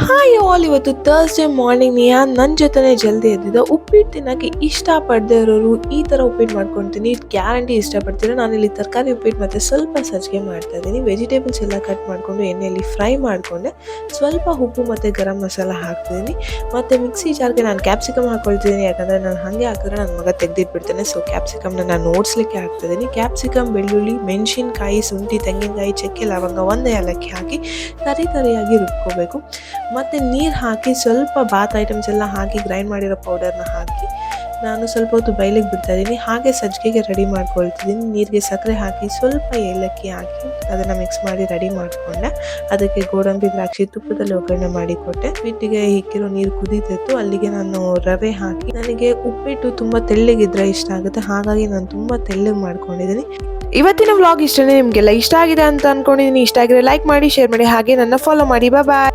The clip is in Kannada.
ಹಾಯ್ ಆಲ್, ಇವತ್ತು ಥರ್ಸ್ಡೇ ಮಾರ್ನಿಂಗ್ ನಿಹಾನ್ ನನ್ನ ಜೊತೆನೇ ಜಲ್ದಿ ಎದ್ದಿದ್ದ. ಉಪ್ಪಿಟ್ಟು ತಿನ್ನೋಕ್ಕೆ ಇಷ್ಟಪಡದೇ ಇರೋರು ಈ ಥರ ಉಪ್ಪಿಟ್ಟು ಮಾಡ್ಕೊಳ್ತೀನಿ, ಗ್ಯಾರಂಟಿ ಇಷ್ಟಪಡ್ತೀರ. ನಾನಿಲ್ಲಿ ತರಕಾರಿ ಉಪ್ಪಿಟ್ಟು ಮತ್ತು ಸ್ವಲ್ಪ ಸಜ್ಜಿಗೆ ಮಾಡ್ತಾ ಇದ್ದೀನಿ. ವೆಜಿಟೇಬಲ್ಸ್ ಎಲ್ಲ ಕಟ್ ಮಾಡಿಕೊಂಡು ಎಣ್ಣೆಯಲ್ಲಿ ಫ್ರೈ ಮಾಡಿಕೊಂಡೆ, ಸ್ವಲ್ಪ ಉಪ್ಪು ಮತ್ತು ಗರಂ ಮಸಾಲ ಹಾಕ್ತಿದ್ದೀನಿ. ಮತ್ತು ಮಿಕ್ಸಿ ಜಾರ್ಗೆ ನಾನು ಕ್ಯಾಪ್ಸಿಕಮ್ ಹಾಕ್ಕೊಳ್ತಿದ್ದೀನಿ, ಯಾಕಂದರೆ ನಾನು ಹಾಗೆ ಹಾಕಿದ್ರೆ ನನ್ನ ಮಗ ತೆಗೆದಿಟ್ಬಿಡ್ತೇನೆ. ಸೊ ಕ್ಯಾಪ್ಸಿಕಮ್ನ ನಾನು ಓಡಿಸ್ಲಿಕ್ಕೆ ಹಾಕ್ತಿದ್ದೀನಿ. ಕ್ಯಾಪ್ಸಿಕಮ್, ಬೆಳ್ಳುಳ್ಳಿ, ಮೆಣಸಿನ್ಕಾಯಿ, ಶುಂಠಿ, ತೆಂಗಿನಕಾಯಿ, ಚಕ್ಕೆ, ಲವಂಗ, ಒಂದು ಏಲಕ್ಕಿ ಹಾಕಿ ತರಿಯಾಗಿ ರುಬ್ಕೋಬೇಕು. ಮತ್ತು ನೀರು ಹಾಕಿ ಸ್ವಲ್ಪ ಬಾತ್ ಐಟಮ್ಸ್ ಎಲ್ಲ ಹಾಕಿ ಗ್ರೈಂಡ್ ಮಾಡಿರೋ ಪೌಡರ್ನ ಹಾಕಿ ನಾನು ಸ್ವಲ್ಪ ಹೊತ್ತು ಬೈಲಿಗೆ ಬಿಡ್ತಾಯಿದ್ದೀನಿ. ಹಾಗೆ ಸಜ್ಜಿಗೆಗೆ ರೆಡಿ ಮಾಡ್ಕೊಳ್ತಿದ್ದೀನಿ. ನೀರಿಗೆ ಸಕ್ಕರೆ ಹಾಕಿ ಸ್ವಲ್ಪ ಏಲಕ್ಕಿ ಹಾಕಿ ಅದನ್ನು ಮಿಕ್ಸ್ ಮಾಡಿ ರೆಡಿ ಮಾಡಿಕೊಂಡೆ. ಅದಕ್ಕೆ ಗೋಡಂಬಿ, ದ್ರಾಕ್ಷಿ ತುಪ್ಪದಲ್ಲಿ ಒಗ್ಗರಣೆ ಮಾಡಿಕೊಟ್ಟೆ. ಉಪ್ಪಿಟ್ಟಿಗೆ ಇಕ್ಕಿರೋ ನೀರು ಕುದೀತಿತ್ತು, ಅಲ್ಲಿಗೆ ನಾನು ರವೆ ಹಾಕಿ, ನನಗೆ ಉಪ್ಪಿಟ್ಟು ತುಂಬ ತೆಳ್ಳಗಿದ್ರೆ ಇಷ್ಟ ಆಗುತ್ತೆ, ಹಾಗಾಗಿ ನಾನು ತುಂಬ ತೆಳ್ಳಗೆ ಮಾಡ್ಕೊಂಡಿದ್ದೀನಿ. ಇವತ್ತಿನ ವ್ಲಾಗ್ ಇಷ್ಟನೇ. ನಿಮಗೆಲ್ಲ ಇಷ್ಟ ಆಗಿದೆ ಅಂತ ಅಂದ್ಕೊಂಡಿದ್ದೀನಿ. ಇಷ್ಟ ಆಗಿದ್ರೆ ಲೈಕ್ ಮಾಡಿ, ಶೇರ್ ಮಾಡಿ, ಹಾಗೆ ನನ್ನ ಫಾಲೋ ಮಾಡಿ. ಬಾಯ್.